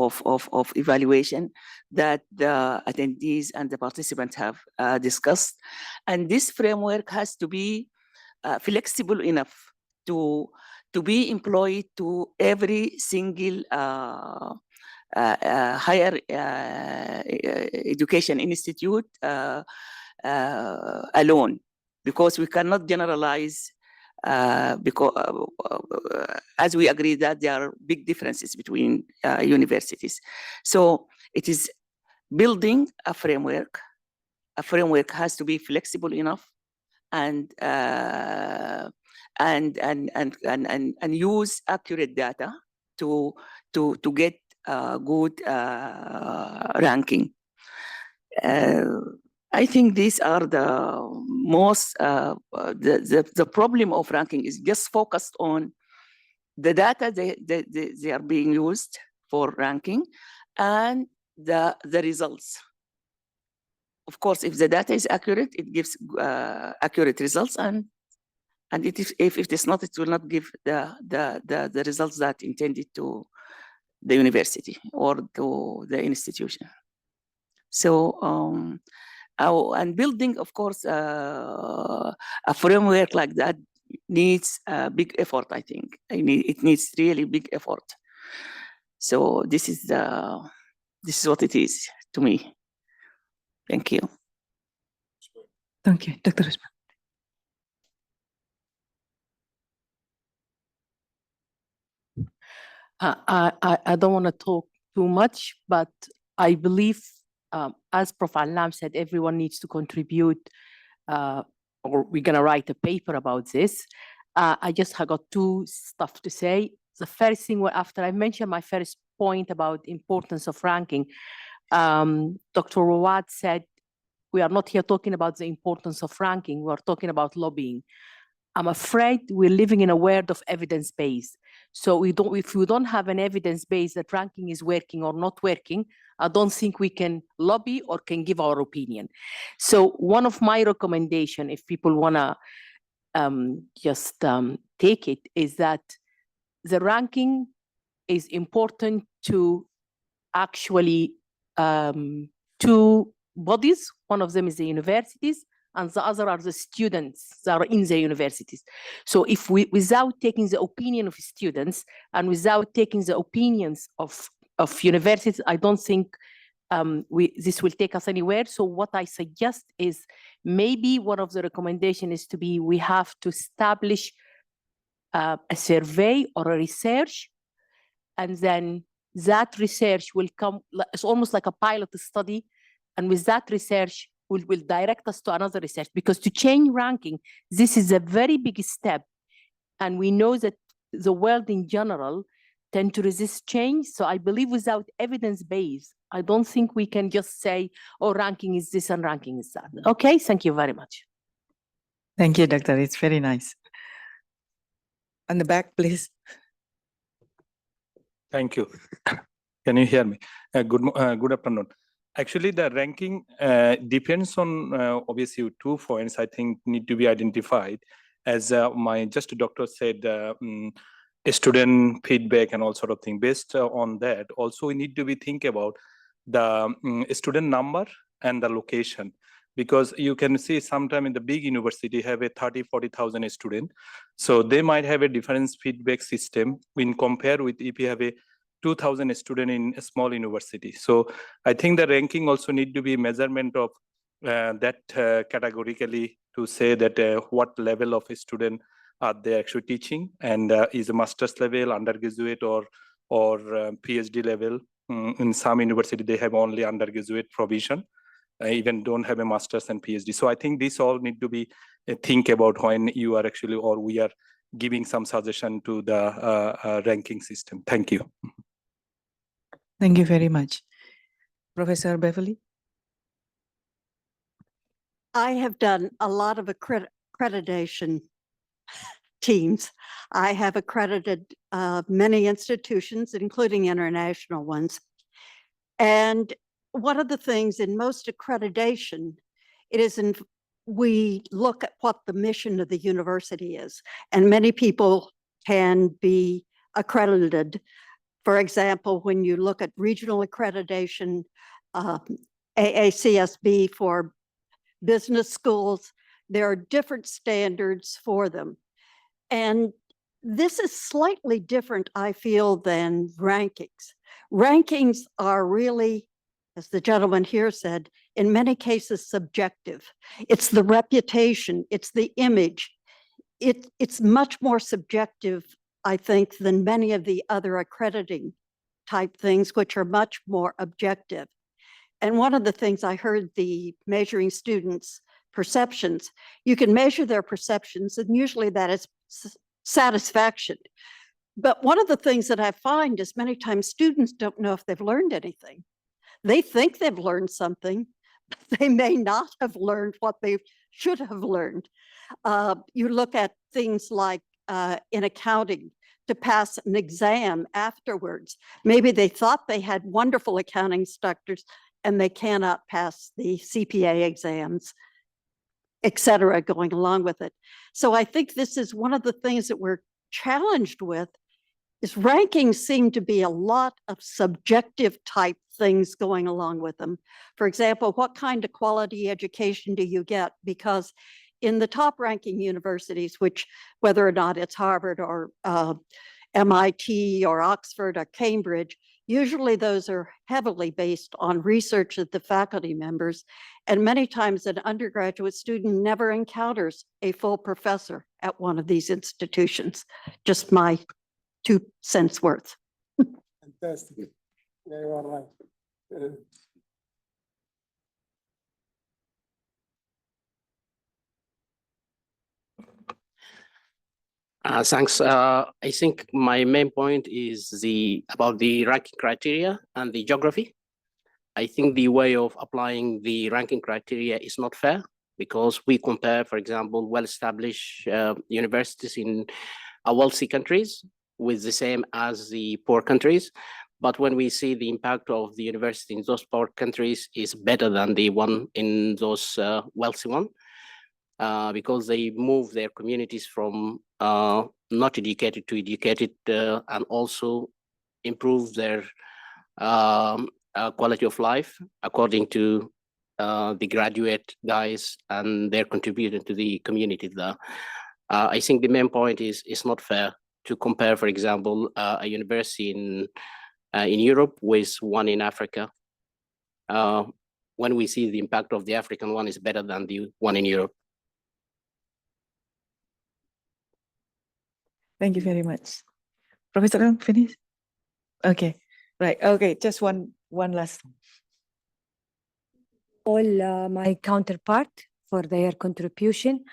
evaluation that the attendees and the participants have discussed. And this framework has to be flexible enough to be employed to every single higher education institute alone, because we cannot generalize, because as we agree that there are big differences between universities. So it is building a framework. A framework has to be flexible enough and use accurate data to get good ranking. I think these are the most, the problem of ranking is just focused on the data they are being used for ranking and the results. Of course, if the data is accurate, it gives accurate results, and if it is not, it will not give the results that intended to the university or to the institution. So, and building, of course, a framework like that needs a big effort, I think. It needs really big effort. So this is what it is to me. Thank you. Thank you, Dr. Usman. I don't want to talk too much, but I believe, as Prof. Alam said, everyone needs to contribute, or we're going to write a paper about this. I just have got two stuff to say. The first thing, after I mentioned my first point about importance of ranking, Dr. Rawad said, we are not here talking about the importance of ranking, we are talking about lobbying. I'm afraid we're living in a world of evidence-based. So if we don't have an evidence base that ranking is working or not working, I don't think we can lobby or can give our opinion. So one of my recommendations, if people wanna just take it, is that the ranking is important to actually two bodies. One of them is the universities, and the other are the students that are in the universities. So if we, without taking the opinion of students and without taking the opinions of universities, I don't think this will take us anywhere. So what I suggest is maybe one of the recommendations is to be, we have to establish a survey or a research, and then that research will come, it's almost like a pilot study, and with that research will direct us to another research, because to change ranking, this is a very big step. And we know that the world in general tend to resist change. So I believe without evidence base, I don't think we can just say, oh, ranking is this and ranking is that. Okay, thank you very much. Thank you, Doctor. It's very nice. On the back, please. Thank you. Can you hear me? Good afternoon. Actually, the ranking depends on obviously 2 points I think need to be identified. As my doctor said, student feedback and all sort of thing. Based on that, also we need to be think about the student number and the location, because you can see sometime in the big university have a 30,000-40,000 student, so they might have a different feedback system when compare with if you have a 2,000 student in a small university. So I think the ranking also need to be measurement of that categorically to say that what level of a student are they actually teaching, and is a master's level, undergraduate, or PhD level. In some university they have only undergraduate provision, even don't have a master's and PhD. So I think this all need to be think about when you are actually, or we are giving some suggestion to the ranking system. Thank you. Thank you very much. Professor Beverly? I have done a lot of accreditation teams. I have accredited many institutions, including international ones. And one of the things in most accreditation, we look at what the mission of the university is, and many people can be accredited. For example, when you look at regional accreditation, AACSB for business schools, there are different standards for them. And this is slightly different, I feel, than rankings. Rankings are really, as the gentleman here said, in many cases subjective. It's the reputation, it's the image. It's much more subjective, I think, than many of the other accrediting type things, which are much more objective. And one of the things I heard the measuring students' perceptions, you can measure their perceptions, and usually that is satisfaction. But one of the things that I find is many times students don't know if they've learned anything. They think they've learned something, but they may not have learned what they should have learned. You look at things like in accounting, to pass an exam afterwards. Maybe they thought they had wonderful accounting instructors and they cannot pass the CPA exams, et cetera, going along with it. So I think this is one of the things that we're challenged with, is rankings seem to be a lot of subjective type things going along with them. For example, what kind of quality education do you get? Because in the top ranking universities, which whether or not it's Harvard or MIT or Oxford or Cambridge, usually those are heavily based on research of the faculty members. And many times an undergraduate student never encounters a full professor at one of these institutions. Just my 2 cents worth. Fantastic. Yeah, you are right. Thanks. I think my main point is about the ranking criteria and the geography. I think the way of applying the ranking criteria is not fair, because we compare, for example, well-established universities in wealthy countries with the same as the poor countries. But when we see the impact of the university in those poor countries is better than the one in those wealthy ones, because they move their communities from not educated to educated, and also improve their quality of life according to the graduate guys and their contribution to the community there. I think the main point is it's not fair to compare, for example, a university in Europe with one in Africa, when we see the impact of the African one is better than the one in Europe. Thank you very much. Professor Kang, finish? Okay, right. Okay, just one last. All my counterpart for their contribution.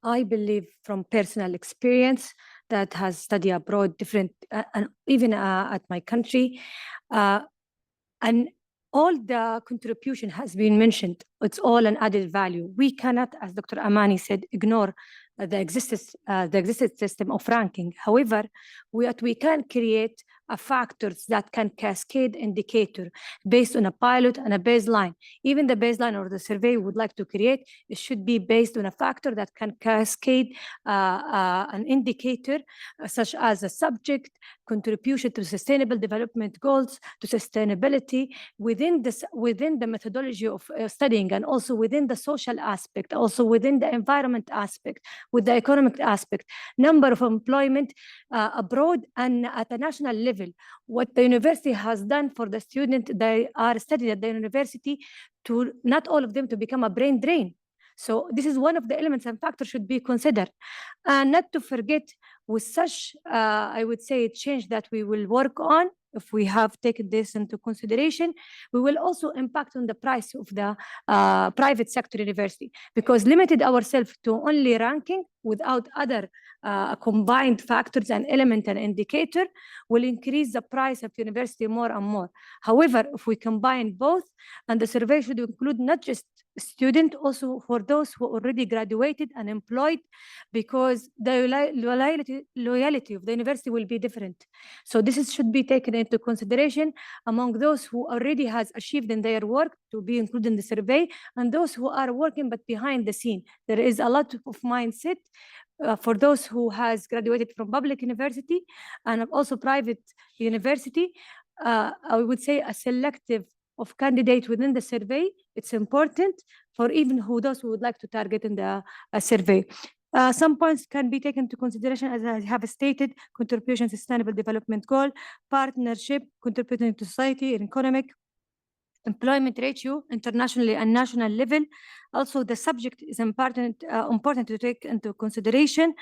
I believe from personal experience that has studied abroad, different, and even at my country. And all the contribution has been mentioned. It's all an added value. We cannot, as Dr. Amani said, ignore the existing system of ranking. However, what we can create factors that can cascade indicator based on a pilot and a baseline. Even the baseline or the survey we would like to create, it should be based on a factor that can cascade an indicator such as a subject, contribution to sustainable development goals, to sustainability within the methodology of studying, and also within the social aspect, also within the environment aspect, with the economic aspect, number of employment abroad and at a national level. What the university has done for the student they are studying at the university, to not all of them to become a brain drain. So this is one of the elements and factors should be considered. And not to forget, with such, I would say, change that we will work on, if we have taken this into consideration, we will also impact on the price of the private sector university, because limited ourselves to only ranking without other combined factors and element and indicator will increase the price of university more and more. However, if we combine both, and the survey should include not just student, also for those who already graduated and employed, because the loyalty of the university will be different. So this should be taken into consideration among those who already has achieved in their work to be included in the survey, and those who are working but behind the scene. There is a lot of mindset for those who has graduated from public university and also private university. I would say a selective of candidates within the survey, it's important for even those who would like to target in the survey. Some points can be taken into consideration, as I have stated: contribution to sustainable development goal, partnership, contributing to society and economic, employment ratio, internationally and national level. Also, the subject is important to take into consideration,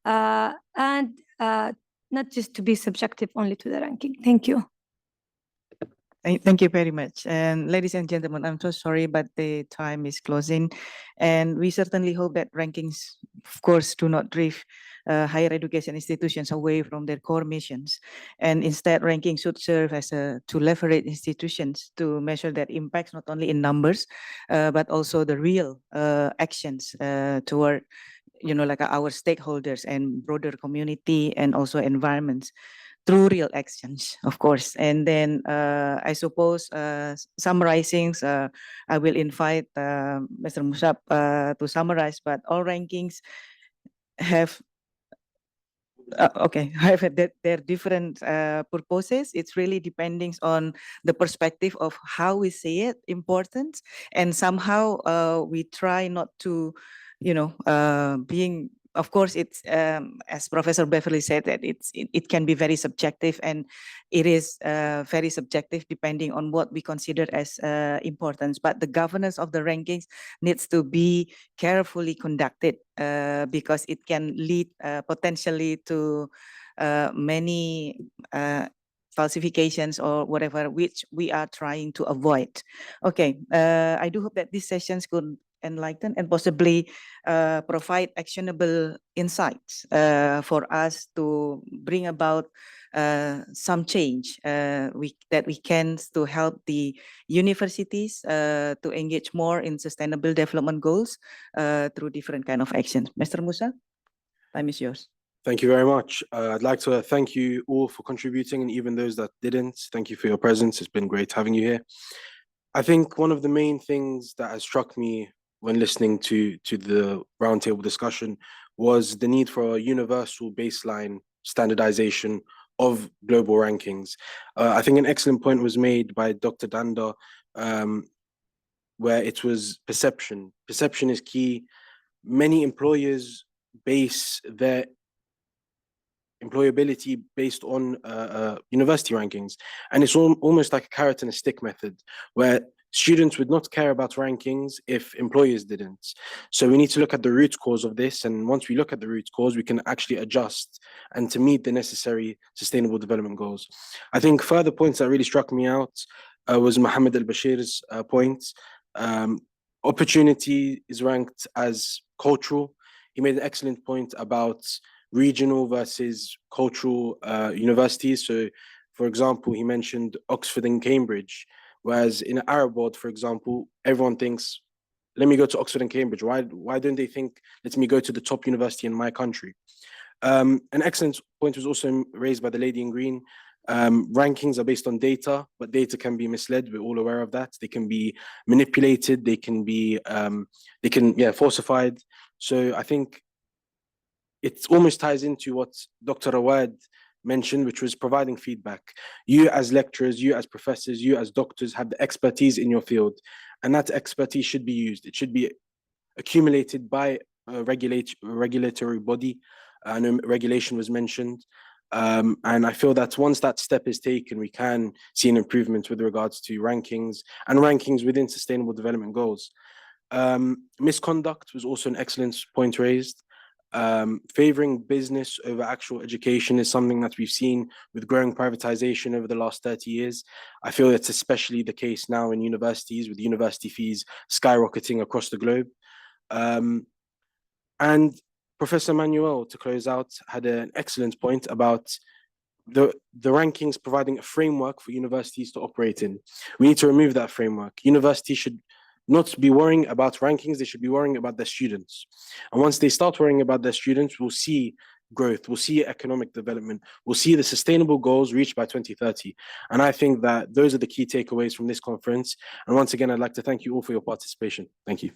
and not just to be subjective only to the ranking. Thank you. Thank you very much. And ladies and gentlemen, I'm so sorry, but the time is closing. And we certainly hope that rankings, of course, do not drift higher education institutions away from their core missions. And instead, rankings should serve as to leverage institutions to measure their impacts, not only in numbers, but also the real actions toward, like our stakeholders and broader community and also environments, through real actions, of course. And then I suppose summarizing, I will invite Mr. Mosaab to summarize, but all rankings have have their different purposes. It's really depending on the perspective of how we see it important, and somehow we try not to, being. Of course, it's as Professor Beverly said, that it can be very subjective, and it is very subjective depending on what we consider as importance. But the governance of the rankings needs to be carefully conducted because it can lead potentially to many falsifications or whatever, which we are trying to avoid. Okay, I do hope that these sessions could enlighten and possibly provide actionable insights for us to bring about some change that we can to help the universities to engage more in sustainable development goals through different kind of actions. Mr. Musa, time is yours. Thank you very much. I'd like to thank you all for contributing, and even those that didn't. Thank you for your presence. It's been great having you here. I think one of the main things that has struck me when listening to the roundtable discussion was the need for a universal baseline standardization of global rankings. I think an excellent point was made by Dr. Danda, where it was perception. Perception is key. Many employers base their employability based on university rankings, and it's almost like a carrot and a stick method, where students would not care about rankings if employers didn't. So we need to look at the root cause of this, and once we look at the root cause, we can actually adjust and to meet the necessary sustainable development goals. I think further points that really struck me out was Mohammed Al-Bashir's point. Opportunity is ranked as cultural. He made an excellent point about regional versus cultural universities. So, for example, he mentioned Oxford and Cambridge, whereas in an Arab world, for example, everyone thinks, let me go to Oxford and Cambridge. Why don't they think, let me go to the top university in my country? An excellent point was also raised by the lady in green. Rankings are based on data, but data can be misled. We're all aware of that. They can be manipulated. They can be, falsified. So I think it almost ties into what Dr. Awad mentioned, which was providing feedback. You as lecturers, you as professors, you as doctors have the expertise in your field, and that expertise should be used. It should be accumulated by a regulatory body. I know regulation was mentioned. And I feel that once that step is taken, we can see an improvement with regards to rankings and rankings within sustainable development goals. Misconduct was also an excellent point raised. Favoring business over actual education is something that we've seen with growing privatization over the last 30 years. I feel it's especially the case now in universities, with university fees skyrocketing across the globe. And Professor Manuel, to close out, had an excellent point about the rankings providing a framework for universities to operate in. We need to remove that framework. Universities should not be worrying about rankings, they should be worrying about their students. And once they start worrying about their students, we'll see growth, we'll see economic development, we'll see the sustainable goals reached by 2030. And I think that those are the key takeaways from this conference. And once again, I'd like to thank you all for your participation. Thank you.